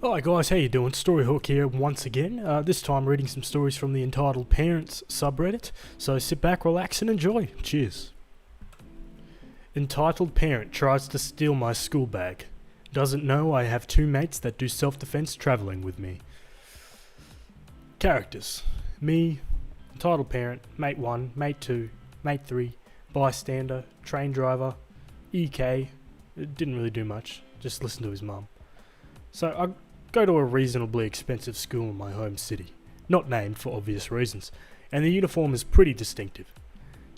Hi guys, how you doing? Storyhawk here once again. This time reading some stories from the Entitled Parents subreddit. So sit back, relax and enjoy. Cheers. Entitled Parent tries to steal my school bag. Doesn't know I have two mates that do self-defense travelling with me. Characters. Me, Entitled Parent, Mate 1, Mate 2, Mate 3, Bystander, Train Driver, EK. Didn't really do much, just listen to his mum. So I go to a reasonably expensive school in my home city, not named for obvious reasons, and the uniform is pretty distinctive.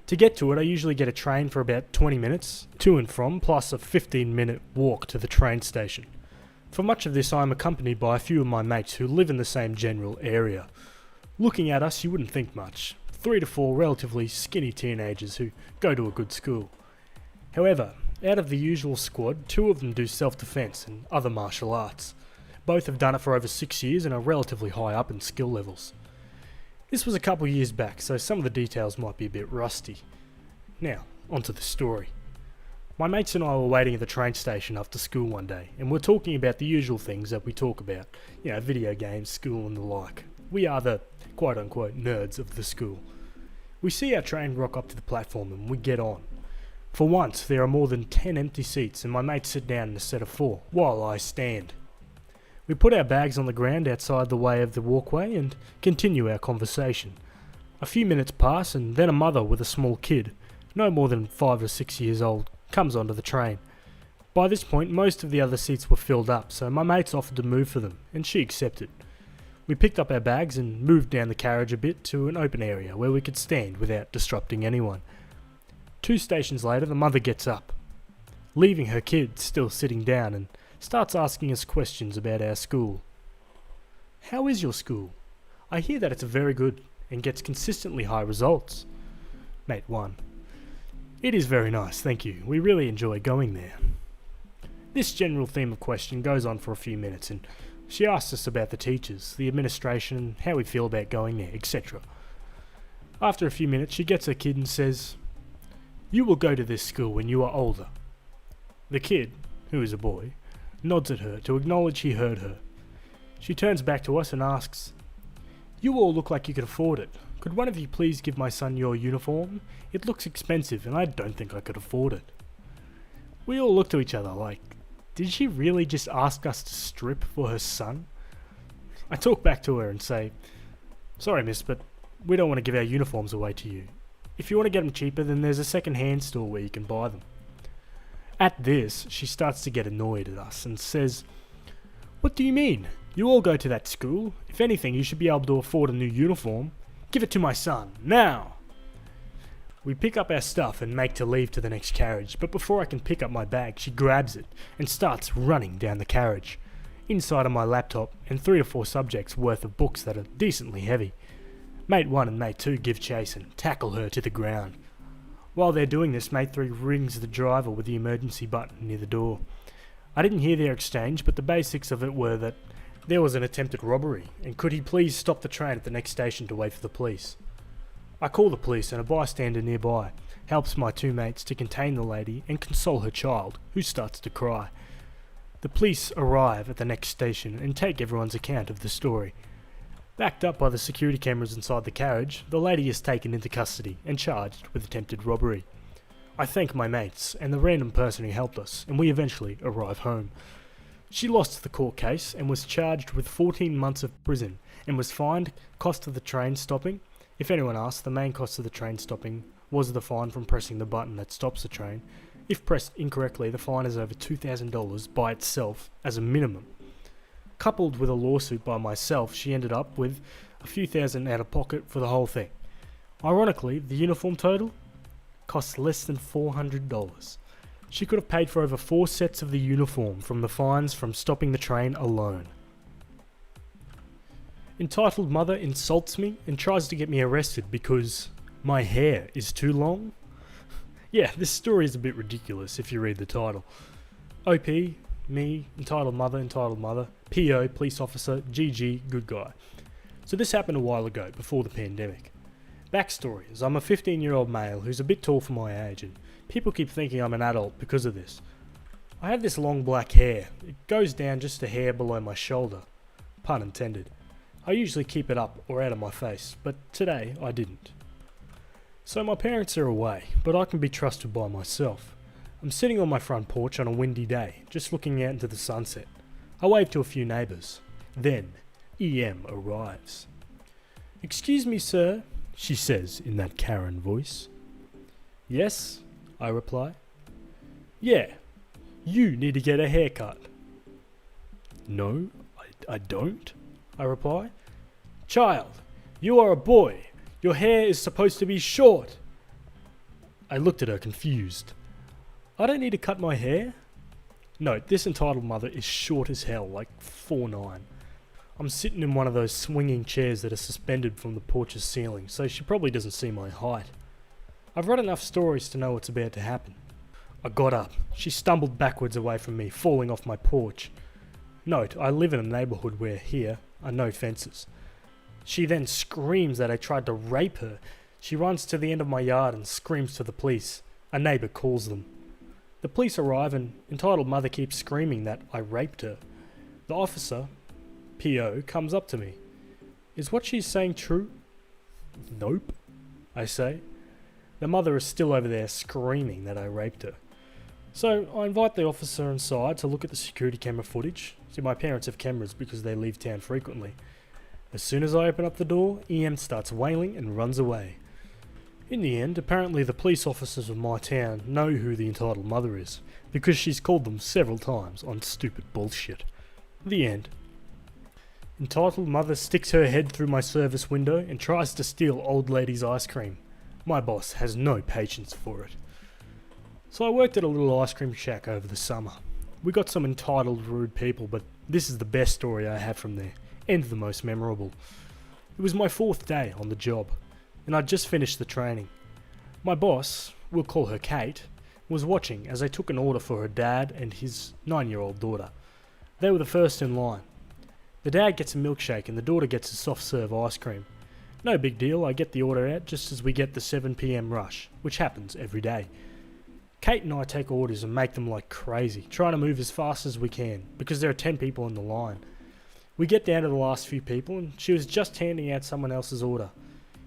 To get to it, I usually get a train for about 20 minutes, to and from, plus a 15-minute walk to the train station. For much of this I am accompanied by a few of my mates who live in the same general area. Looking at us, you wouldn't think much. 3 to 4 relatively skinny teenagers who go to a good school. However, out of the usual squad, 2 of them do self-defense and other martial arts. Both have done it for over 6 years and are relatively high up in skill levels. This was a couple years back, so some of the details might be a bit rusty. Now, onto the story. My mates and I were waiting at the train station after school one day, and we're talking about the usual things that we talk about. Video games, school and the like. We are the quote-unquote nerds of the school. We see our train rock up to the platform and we get on. For once, there are more than 10 empty seats and my mates sit down in a set of 4, while I stand. We put our bags on the ground outside the way of the walkway and continue our conversation. A few minutes pass and then a mother with a small kid, no more than 5 or 6 years old, comes onto the train. By this point, most of the other seats were filled up, so my mates offered to move for them, and she accepted. We picked up our bags and moved down the carriage a bit to an open area where we could stand without disrupting anyone. 2 stations later, the mother gets up, leaving her kid still sitting down, and starts asking us questions about our school. How is your school? I hear that it's very good and gets consistently high results. Mate 1. It is very nice, thank you. We really enjoy going there. This general theme of question goes on for a few minutes and she asks us about the teachers, the administration, how we feel about going there, etc. After a few minutes she gets her kid and says, "You will go to this school when you are older." The kid, who is a boy, nods at her to acknowledge he heard her. She turns back to us and asks, "You all look like you could afford it. Could one of you please give my son your uniform? It looks expensive and I don't think I could afford it." We all look to each other like, did she really just ask us to strip for her son? I talk back to her and say, "Sorry miss, but we don't want to give our uniforms away to you. If you want to get them cheaper, then there's a second-hand store where you can buy them." At this, she starts to get annoyed at us and says, "What do you mean? You all go to that school. If anything, you should be able to afford a new uniform. Give it to my son, now!" We pick up our stuff and make to leave to the next carriage, but before I can pick up my bag, she grabs it and starts running down the carriage. Inside are my laptop and 3 to 4 subjects worth of books that are decently heavy. Mate 1 and Mate 2 give chase and tackle her to the ground. While they're doing this, Mate 3 rings the driver with the emergency button near the door. I didn't hear their exchange, but the basics of it were that there was an attempted robbery, and could he please stop the train at the next station to wait for the police. I call the police and a bystander nearby helps my 2 mates to contain the lady and console her child, who starts to cry. The police arrive at the next station and take everyone's account of the story. Backed up by the security cameras inside the carriage, the lady is taken into custody and charged with attempted robbery. I thank my mates and the random person who helped us, and we eventually arrive home. She lost the court case and was charged with 14 months of prison and was fined cost of the train stopping. If anyone asks, the main cost of the train stopping was the fine from pressing the button that stops the train. If pressed incorrectly, the fine is over $2,000 by itself as a minimum. Coupled with a lawsuit by myself, she ended up with a few thousand out of pocket for the whole thing. Ironically, the uniform total cost less than $400. She could have paid for over 4 sets of the uniform from the fines from stopping the train alone. Entitled Mother insults me and tries to get me arrested because my hair is too long. Yeah, this story is a bit ridiculous if you read the title. OP, me, entitled mother, PO, police officer, GG, good guy. So this happened a while ago, before the pandemic. Backstory is I'm a 15-year-old male who's a bit tall for my age and people keep thinking I'm an adult because of this. I have this long black hair. It goes down just a hair below my shoulder. Pun intended. I usually keep it up or out of my face, but today I didn't. So my parents are away, but I can be trusted by myself. I'm sitting on my front porch on a windy day, just looking out into the sunset. I wave to a few neighbours. Then, EM arrives. "Excuse me, sir," she says in that Karen voice. "Yes," I reply. "Yeah, you need to get a haircut." "No, I don't," I reply. "Child, you are a boy. Your hair is supposed to be short." I looked at her confused. "I don't need to cut my hair?" Note, this entitled mother is short as hell, like 4'9". I'm sitting in one of those swinging chairs that are suspended from the porch's ceiling, so she probably doesn't see my height. I've read enough stories to know what's about to happen. I got up. She stumbled backwards away from me, falling off my porch. Note, I live in a neighbourhood where here are no fences. She then screams that I tried to rape her. She runs to the end of my yard and screams to the police. A neighbour calls them. The police arrive and entitled mother keeps screaming that I raped her. The officer, PO, comes up to me. "Is what she's saying true?" "Nope," I say. The mother is still over there screaming that I raped her. So I invite the officer inside to look at the security camera footage. See, my parents have cameras because they leave town frequently. As soon as I open up the door, EM starts wailing and runs away. In the end, apparently the police officers of my town know who the entitled mother is, because she's called them several times on stupid bullshit. The end. Entitled mother sticks her head through my service window and tries to steal old lady's ice cream. My boss has no patience for it. So I worked at a little ice cream shack over the summer. We got some entitled rude people, but this is the best story I have from there, and the most memorable. It was my 4th day on the job, and I'd just finished the training. My boss, we'll call her Kate, was watching as I took an order for her dad and his 9-year-old daughter. They were the first in line. The dad gets a milkshake and the daughter gets a soft serve ice cream. No big deal, I get the order out just as we get the 7 PM rush, which happens every day. Kate and I take orders and make them like crazy, trying to move as fast as we can, because there are 10 people in the line. We get down to the last few people and she was just handing out someone else's order.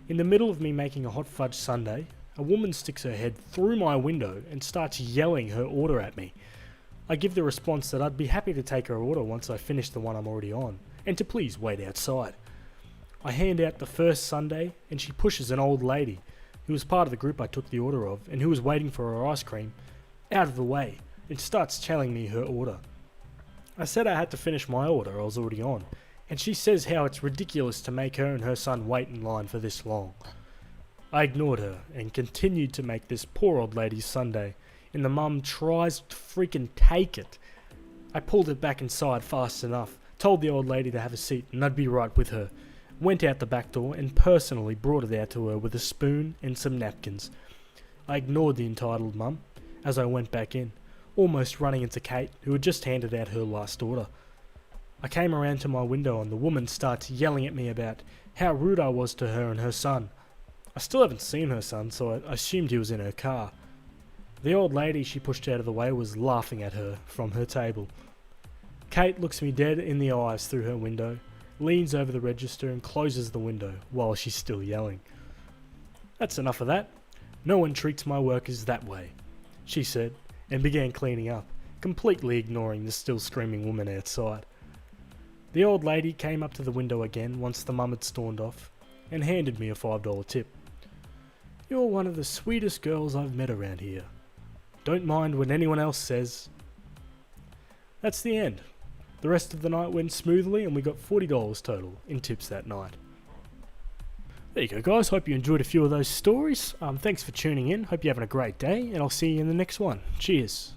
In the middle of me making a hot fudge sundae, a woman sticks her head through my window and starts yelling her order at me. I give the response that I'd be happy to take her order once I finish the one I'm already on, and to please wait outside. I hand out the first sundae and she pushes an old lady, who was part of the group I took the order of and who was waiting for her ice cream, out of the way and starts telling me her order. I said I had to finish my order I was already on, and she says how it's ridiculous to make her and her son wait in line for this long. I ignored her and continued to make this poor old lady's sundae, and the mum tries to freaking take it. I pulled it back inside fast enough, told the old lady to have a seat and I'd be right with her, went out the back door and personally brought it out to her with a spoon and some napkins. I ignored the entitled mum as I went back in, almost running into Kate, who had just handed out her last order. I came around to my window and the woman starts yelling at me about how rude I was to her and her son. I still haven't seen her son, so I assumed he was in her car. The old lady she pushed out of the way was laughing at her from her table. Kate looks me dead in the eyes through her window, leans over the register and closes the window while she's still yelling. "That's enough of that. No one treats my workers that way," she said, and began cleaning up, completely ignoring the still screaming woman outside. The old lady came up to the window again once the mum had stormed off, and handed me a $5 tip. "You're one of the sweetest girls I've met around here. Don't mind what anyone else says." That's the end. The rest of the night went smoothly and we got $40 total in tips that night. There you go, guys. Hope you enjoyed a few of those stories. Thanks for tuning in. Hope you're having a great day, and I'll see you in the next one. Cheers.